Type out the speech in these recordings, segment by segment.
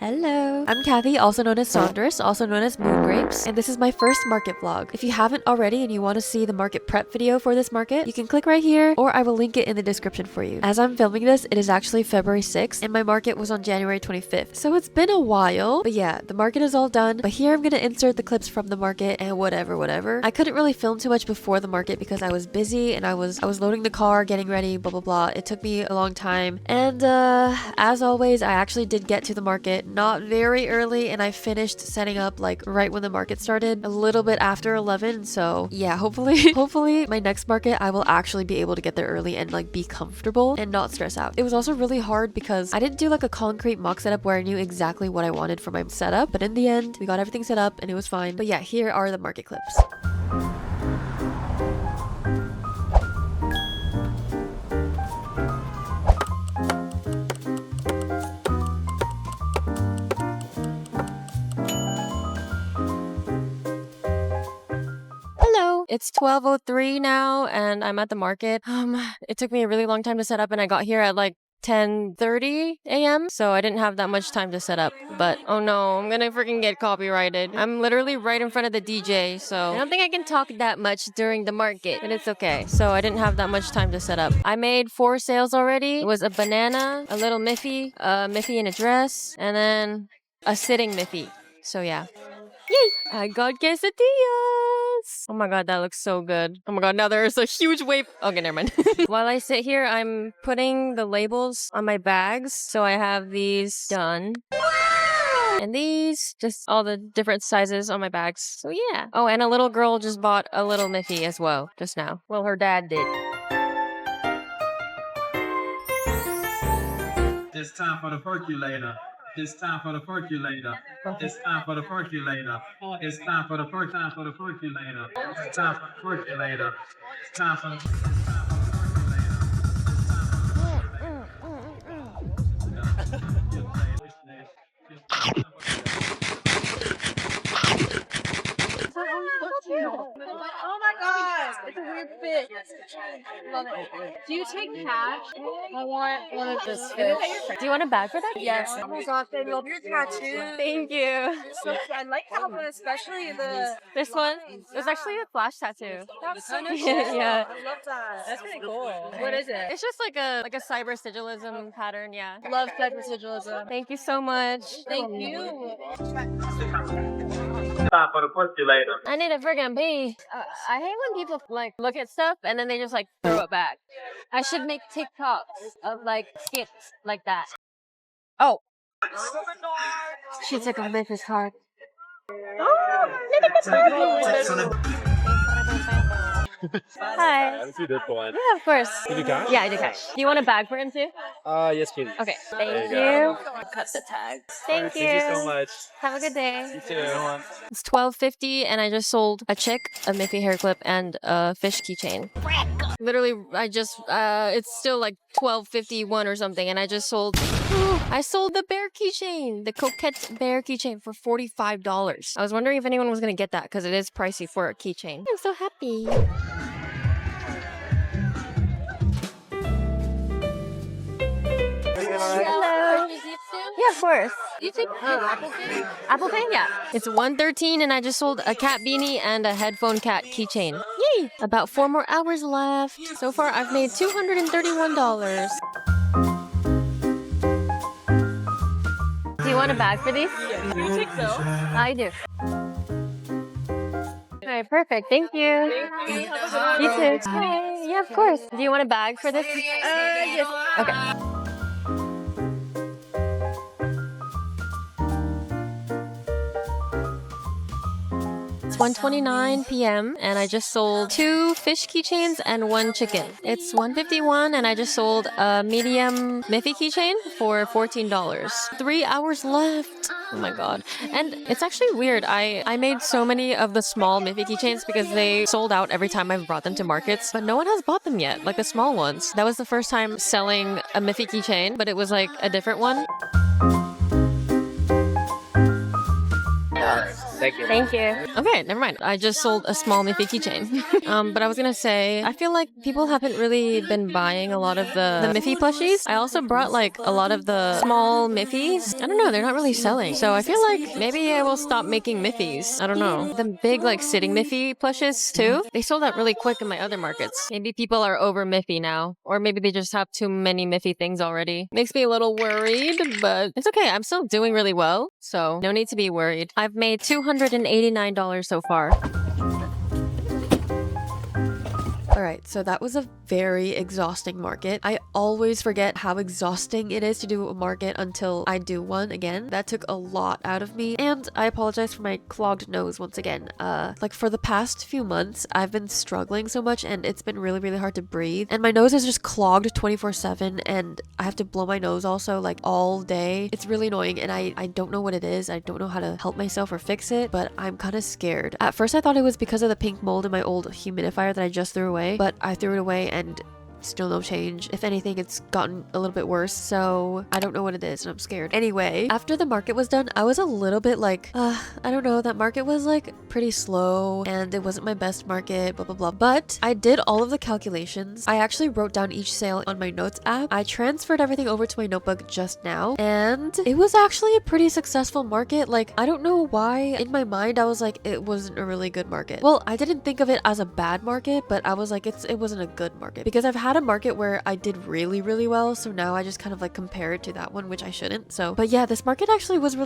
Hello, I'm Kathy, also known as Saunders, also known as Moon Grapes, and this is my first market vlog. If you haven't already and you want to see the market prep video for this market, you can click right here, or I will link it in the description for you. As I'm filming this, it is actually February 6th, and my market was on January 25th, so it's been a while. But yeah, the market is all done, but here I'm gonna insert the clips from the market and whatever. I couldn't really film too much before the market because I was busy and I was loading the car, getting ready, blah blah blah. It took me a long time, and as always, I actually did get to the market not very early, and I finished setting up like right when the market started, a little bit after 11. So yeah, hopefully my next market I will actually be able to get there early and like be comfortable and not stress out. It was also really hard because I didn't do like a concrete mock setup where I knew exactly what I wanted for my setup, but in the end we got everything set up and it was fine. But yeah, here are the market clips. It's 12:03 now and I'm at the market. It took me a really long time to set up and I got here at like 10:30 a.m. So I didn't have that much time to set up. But oh no, I'm gonna freaking get copyrighted. I'm literally right in front of the DJ, so I don't think I can talk that much during the market, but it's okay. So I didn't have that much time to set up. I made 4 sales already. It was a banana, a little Miffy, a Miffy in a dress, and then a sitting Miffy. So yeah. Yay! I got quesadillas! Oh my god, that looks so good. Oh my god, now there's a huge wave. Okay, never mind. While I sit here, I'm putting the labels on my bags. So I have these done. And these, just all the different sizes on my bags. So yeah. Oh, and a little girl just bought a little Miffy as well, just now. Well, her dad did. It's time for the percolator. It's time for the percolator. It's time for the percolator. It's time for the percolator. It's time for the percolator. It's time for the percolator. It's time for the Oh my god, it's a weird fit. Love it. Do you take cash? I want one of this fish. Do you want a bag for that? Yes. Oh my god, baby, love your tattoo. Thank you. So I like that one, especially the This one? It was actually a flash tattoo. That's so Yeah, cool. yeah. I love that. That's pretty cool. What is it? It's just like a cyber sigilism pattern, yeah. Love cybersigilism. Thank you so much. Thank you. time for the percolator. I need a friggin' pee. I hate when people like look at stuff and then they just like throw it back. I should make TikToks of like skits like that. Oh. She took a Memphis card. Hi. Let's do this one. Yeah, of course. You do cash? Yeah, I do cash. Do you want a bag for him too? Yes, please. Okay. There Thank you you. go. Cut the tags. Alright, Thank you. Thank you so much. Have a good day. You too. It's 12:50 and I just sold a chick, a Miffy hair clip, and a fish keychain. Literally, I just, it's still like 12:51 or something, and I just sold, I sold the bear keychain, the Coquette bear keychain for $45. I was wondering if anyone was gonna get that, because it is pricey for a keychain. I'm so happy. Hello. Yeah, of course. You take Apple Pay? Apple Pay? Yeah. It's 1:13 and I just sold a cat beanie and a headphone cat keychain. Yay! About 4 more hours left. So far, I've made $231. Do you want a bag for these? You take those? I do. Alright, perfect. Thank you. Thank you. You too. Hey, yeah, of course. Do you want a bag for this? Yes. Okay. It's 1:29 p.m. and I just sold 2 fish keychains and 1 chicken. It's 1:51 and I just sold a medium Miffy keychain for $14. 3 hours left. Oh my god. And it's actually weird. I made so many of the small Miffy keychains because they sold out every time I've brought them to markets, but no one has bought them yet, like the small ones. That was the first time selling a Miffy keychain, but it was like a different one. Thank Thank you. Okay, never mind. I just sold a small Miffy keychain. But I was gonna say, I feel like people haven't really been buying a lot of the Miffy plushies. I also brought like a lot of the small Miffies. I don't know, they're not really selling. So I feel like maybe I will stop making Miffies. I don't know. The big like sitting Miffy plushes too, they sold out really quick in my other markets. Maybe people are over Miffy now. Or maybe they just have too many Miffy things already. Makes me a little worried, but it's okay. I'm still doing really well, so no need to be worried. I've made $289 so far. Alright, so that was a very exhausting market. I always forget how exhausting it is to do a market until I do one again. That took a lot out of me, and I apologize for my clogged nose once again. Like for the past few months, I've been struggling so much and it's been really hard to breathe. And my nose is just clogged 24/7 and I have to blow my nose also like all day. It's really annoying and I don't know what it is. I don't know how to help myself or fix it, but I'm kind of scared. At first I thought it was because of the pink mold in my old humidifier that I just threw away, but I threw it away and still no change. If anything, it's gotten a little bit worse, so I don't know what it is and I'm scared. Anyway, after the market was done, I was a little bit like, I don't know, that market was like pretty slow and it wasn't my best market, blah blah blah. But I did all of the calculations. I actually wrote down each sale on my notes app. I transferred everything over to my notebook just now and it was actually a pretty successful market. Like, I don't know why in my mind I was like, it wasn't a really good market. Well, I didn't think of it as a bad market, but I was like, it wasn't a good market because I've had a market where I did really well, so now I just kind of like compare it to that one, which I shouldn't. So, but yeah, this market actually was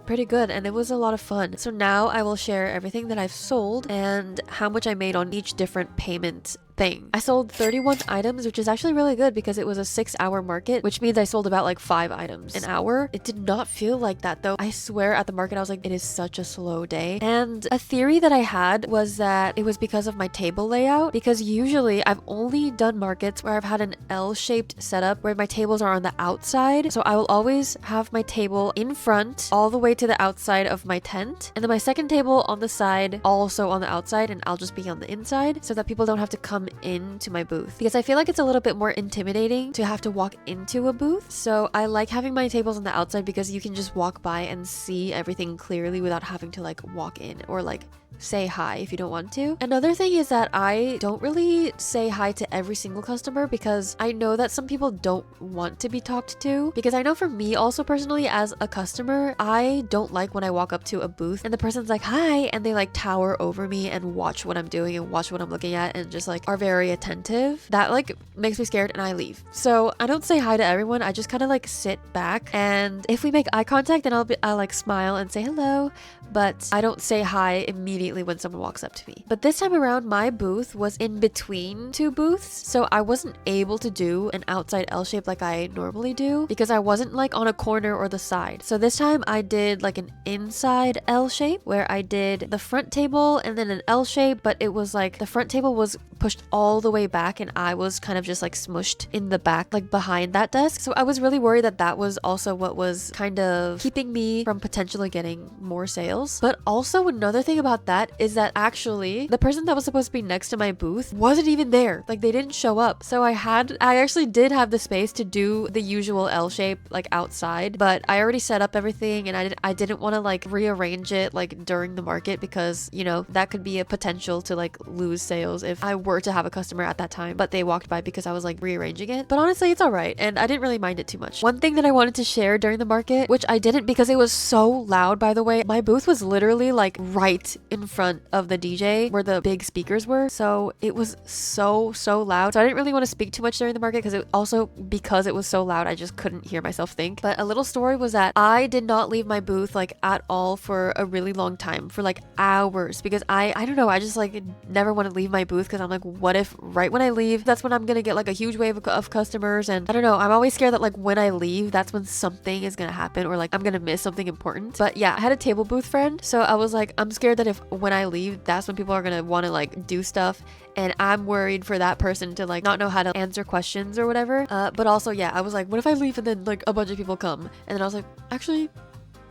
pretty good and it was a lot of fun. So now I will share everything that I've sold and how much I made on each different payment thing. I sold 31 items, which is actually really good because it was a 6-hour market, which means I sold about like 5 items an hour. It did not feel like that though. I swear at the market I was like, it is such a slow day. And a theory that I had was that it was because of my table layout, because usually I've only done markets where I've had an L-shaped setup where my tables are on the outside. So I will always have my table in front all the way to the outside of my tent, and then my second table on the side also on the outside, and I'll just be on the inside so that people don't have to come into my booth, because I feel like it's a little bit more intimidating to have to walk into a booth. So I like having my tables on the outside because you can just walk by and see everything clearly without having to like walk in or like say hi if you don't want to. Another thing is that I don't really say hi to every single customer because I know that some people don't want to be talked to. Because I know for me also personally as a customer, I don't like when I walk up to a booth and the person's like, hi, and they like tower over me and watch what I'm doing and watch what I'm looking at and just like are very attentive. That like makes me scared and I leave. So I don't say hi to everyone. I just kind of like sit back, and if we make eye contact then I'll like smile and say hello, but I don't say hi immediately when someone walks up to me. But this time around, my booth was in between two booths, so I wasn't able to do an outside L shape like I normally do because I wasn't like on a corner or the side. So this time I did like an inside L shape where I did the front table and then an L shape, but it was like the front table was pushed all the way back and I was kind of just like smushed in the back, like behind that desk. So I was really worried that that was also what was kind of keeping me from potentially getting more sales. But also another thing about that is that actually the person that was supposed to be next to my booth wasn't even there. Like they didn't show up. So I actually did have the space to do the usual L shape like outside, but I already set up everything and I didn't want to like rearrange it like during the market because, you know, that could be a potential to like lose sales if I were to have a customer at that time, but they walked by because I was like rearranging it. But honestly, it's all right. And I didn't really mind it too much. One thing that I wanted to share during the market, which I didn't because it was so loud, by the way, my booth was literally like right in front of the DJ where the big speakers were. So it was so loud. So I didn't really want to speak too much during the market because it was so loud, I just couldn't hear myself think. But a little story was that I did not leave my booth like at all for a really long time, for like hours, because I don't know, I just like never want to leave my booth because I'm like, what if right when I leave, that's when I'm gonna get like a huge wave of customers, and I don't know, I'm always scared that like when I leave, that's when something is gonna happen or like I'm gonna miss something important. But yeah, I had a table booth friend, so I was like, I'm scared that if when I leave, that's when people are gonna want to like do stuff, and I'm worried for that person to like not know how to answer questions or whatever. But also, yeah, I was like, what if I leave and then like a bunch of people come? And then I was like, actually,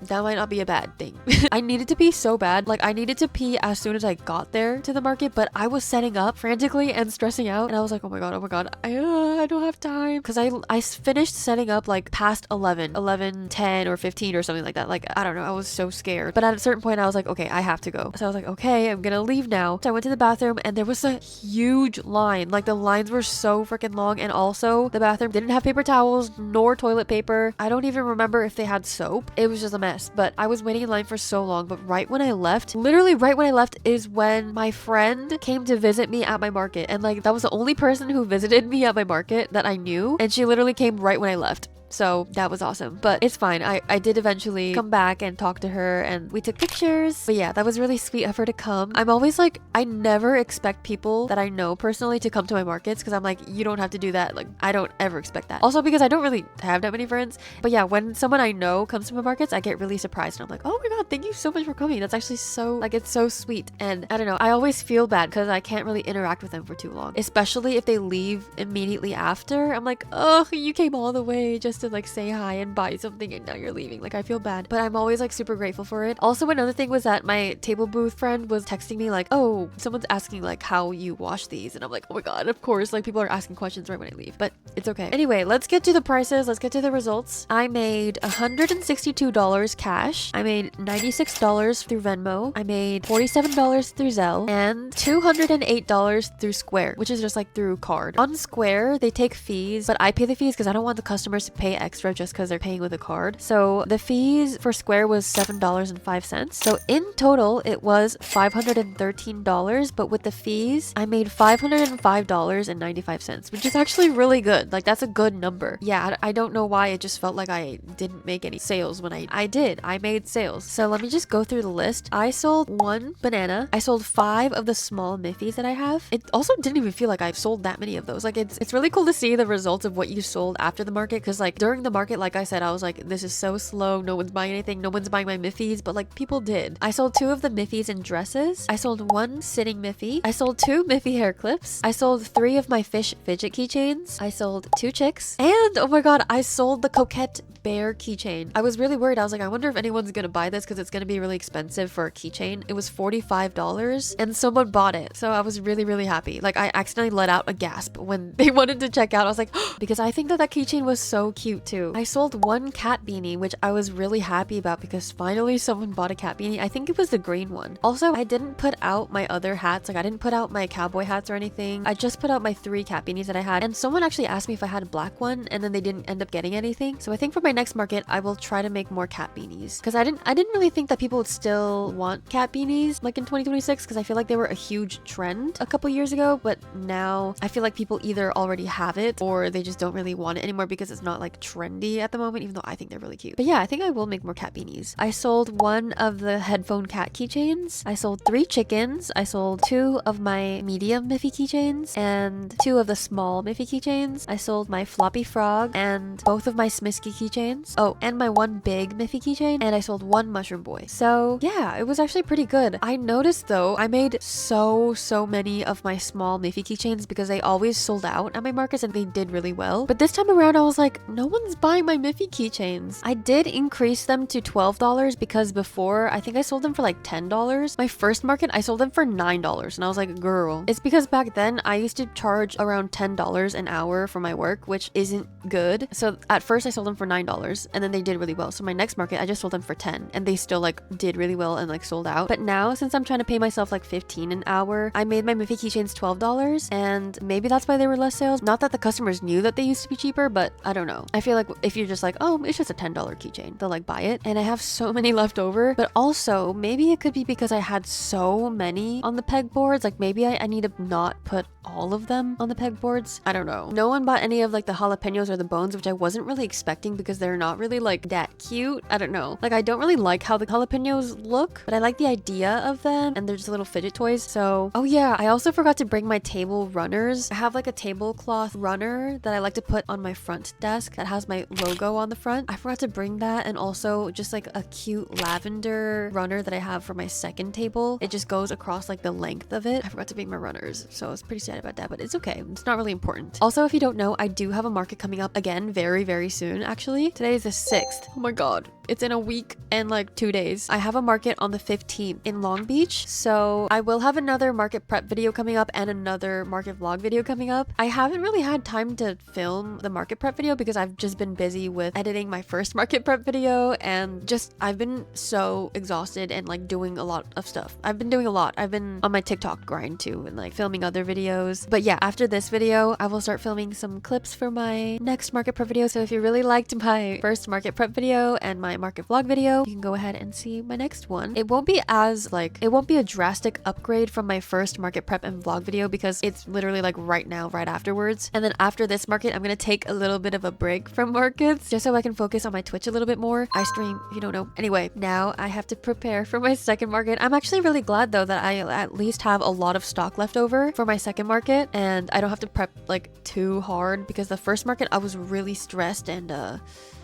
that might not be a bad thing. I needed to pee so bad. Like I needed to pee as soon as I got there to the market, but I was setting up frantically and stressing out. And I was like, oh my God, I don't have time. Cause I finished setting up like past 11, 10 or 15 or something like that. Like, I don't know. I was so scared. But at a certain point I was like, okay, I have to go. So I was like, okay, I'm gonna leave now. So I went to the bathroom and there was a huge line. Like the lines were so freaking long. And also the bathroom didn't have paper towels nor toilet paper. I don't even remember if they had soap. It was just a mess. But I was waiting in line for so long. But right when I left, literally right when I left is when my friend came to visit me at my market. And like that was the only person who visited me at my market that I knew. And she literally came right when I left. So that was awesome, but it's fine. I did eventually come back and talk to her and we took pictures. But yeah, that was really sweet of her to come. I'm always like, I never expect people that I know personally to come to my markets because I'm like, you don't have to do that. Like, I don't ever expect that. Also because I don't really have that many friends. But yeah, when someone I know comes to my markets, I get really surprised and I'm like, oh my God, thank you so much for coming. That's actually so, like, it's so sweet. And I don't know, I always feel bad because I can't really interact with them for too long, especially if they leave immediately after. I'm like, oh, you came all the way just to like say hi and buy something and now you're leaving. Like I feel bad, but I'm always like super grateful for it. Also, another thing was that my table booth friend was texting me like, oh, someone's asking like how you wash these, and I'm like, oh my God, of course, like people are asking questions right when I leave, but it's okay. Anyway, let's get to the prices. Let's get to the results. I made $162 cash. I made $96 through Venmo. I made $47 through Zelle and $208 through Square, which is just like through card. On Square, they take fees, but I pay the fees because I don't want the customers to pay extra just because they're paying with a card. So the fees for Square was $7.05. So in total, it was $513, but with the fees, I made $505.95, which is actually really good. Like that's a good number. Yeah, I don't know why it just felt like I didn't make any sales when I did. I made sales. So let me just go through the list. I sold 1 banana. I sold 5 of the small Miffies that I have. It also didn't even feel like I've sold that many of those. Like it's really cool to see the results of what you sold after the market, because like during the market, like I said, I was like, this is so slow. No one's buying anything. No one's buying my Miffies, but like people did. I sold 2 of the Miffies in dresses. I sold 1 sitting Miffy. I sold 2 Miffy hair clips. I sold 3 of my fish fidget keychains. I sold 2 chicks. And oh my God, I sold the Coquette bear keychain. I was really worried. I was like, I wonder if anyone's gonna buy this because it's gonna be really expensive for a keychain. It was $45 and someone bought it. So I was really, really happy. Like I accidentally let out a gasp when they wanted to check out. I was like, because I think that keychain was so cute too. I sold 1 cat beanie, which I was really happy about because finally someone bought a cat beanie. I think it was the green one. Also, I didn't put out my other hats. Like I didn't put out my cowboy hats or anything. I just put out my 3 cat beanies that I had. And someone actually asked me if I had a black one and then they didn't end up getting anything. So I think for my next market, I will try to make more cat beanies because I didn't really think that people would still want cat beanies like in 2026 because I feel like they were a huge trend a couple years ago, but now I feel like people either already have it or they just don't really want it anymore because it's not like trendy at the moment, even though I think they're really cute. But yeah, I think I will make more cat beanies. I sold 1 of the headphone cat keychains. I sold 3 chickens. I sold 2 of my medium Miffy keychains and 2 of the small Miffy keychains. I sold my floppy frog and both of my Smisky keychains. Oh, and my 1 big Miffy keychain, and I sold 1 mushroom boy. So yeah, it was actually pretty good. I noticed though, I made so many of my small Miffy keychains because they always sold out at my markets and they did really well. But this time around, I was like, no one's buying my Miffy keychains. I did increase them to $12 because before, I think I sold them for like $10. My first market, I sold them for $9 and I was like, girl. It's because back then I used to charge around $10 an hour for my work, which isn't good. So at first I sold them for $9 and then they did really well. So my next market, I just sold them for 10 and they still like did really well and like sold out. But now since I'm trying to pay myself like 15 an hour, I made my Miffy keychains $12 and maybe that's why there were less sales. Not that the customers knew that they used to be cheaper, but I don't know. I feel like if you're just like, oh, it's just a $10 keychain, they'll like buy it. And I have so many left over, but also maybe it could be because I had so many on the pegboards. Like maybe I need to not put all of them on the pegboards. I don't know. No one bought any of like the jalapenos or the bones, which I wasn't really expecting because they're not really like that cute. I don't know. Like I don't really like how the jalapenos look, but I like the idea of them and they're just little fidget toys. So, oh yeah, I also forgot to bring my table runners. I have like a tablecloth runner that I like to put on my front desk that has my logo on the front. I forgot to bring that, and also just like a cute lavender runner that I have for my second table. It just goes across like the length of it. I forgot to bring my runners, so I was pretty sad about that, but it's okay. It's not really important. Also, if you don't know, I do have a market coming up again very soon, actually. Today is the 6th. Oh my god. It's in a week and like 2 days. I have a market on the 15th in Long Beach, so I will have another market prep video coming up and another market vlog video coming up. I haven't really had time to film the market prep video because I've just been busy with editing my first market prep video, and just I've been so exhausted and like doing a lot of stuff. I've been doing a lot. I've been on my TikTok grind too and like filming other videos. But yeah, after this video, I will start filming some clips for my next market prep video. So if you really liked my first market prep video and my market vlog video, you can go ahead and see my next one. It won't be a drastic upgrade from my first market prep and vlog video because it's literally like right now, right afterwards. And then after this market, I'm gonna take a little bit of a break from markets just so I can focus on my Twitch a little bit more. I stream, if you don't know. Anyway, now I have to prepare for my second market. I'm actually really glad though that I at least have a lot of stock left over for my second market and I don't have to prep like too hard, because the first market I was really stressed and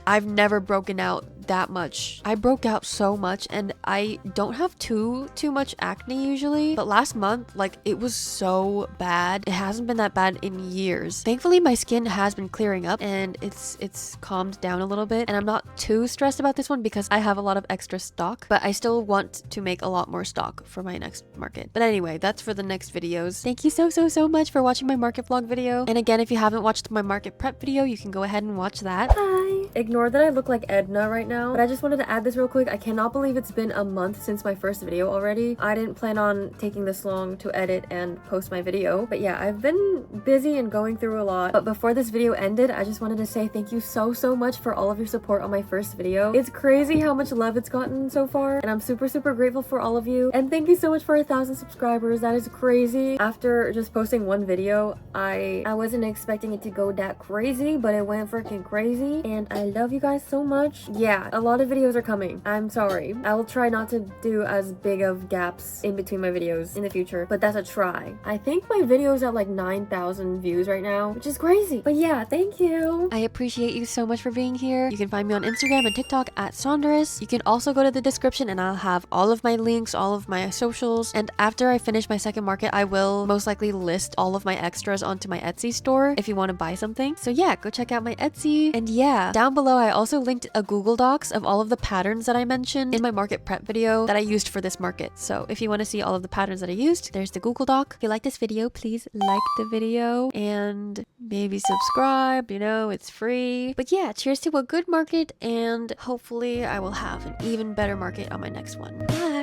I've never broken out that much. I broke out so much, and I don't have too much acne usually, but last month, like, it was so bad. It hasn't been that bad in years. Thankfully, my skin has been clearing up and it's calmed down a little bit, and I'm not too stressed about this one because I have a lot of extra stock, but I still want to make a lot more stock for my next market. But anyway, that's for the next videos. Thank you so much for watching my market vlog video. And again, if you haven't watched my market prep video, you can go ahead and watch that. Hi! Ignore that I look like Edna right now, but I just wanted to add this real quick. I cannot believe it's been a month since my first video already. I didn't plan on taking this long to edit and post my video, but yeah, I've been busy and going through a lot. But before this video ended, I just wanted to say thank you so much for all of your support on my first video. It's crazy how much love it's gotten so far, and I'm super grateful for all of you. And thank you so much for 1,000 subscribers. That is crazy. After just posting one video, I wasn't expecting it to go that crazy, but it went freaking crazy, and I love you guys so much. Yeah, a lot of videos are coming. I'm sorry. I will try not to do as big of gaps in between my videos in the future, but that's a try. I think my video's at like 9,000 views right now, which is crazy. But yeah, thank you. I appreciate you so much for being here. You can find me on Instagram and TikTok at Saunders. You can also go to the description and I'll have all of my links, all of my socials. And after I finish my second market, I will most likely list all of my extras onto my Etsy store if you want to buy something. So yeah, go check out my Etsy. And yeah, down below I also linked a Google Docs of all of the patterns that I mentioned in my market prep video that I used for this market. So if you want to see all of the patterns that I used, there's the Google Doc. If you like this video, please like the video and maybe subscribe, you know, it's free. But yeah, cheers to a good market, and hopefully I will have an even better market on my next one. Bye!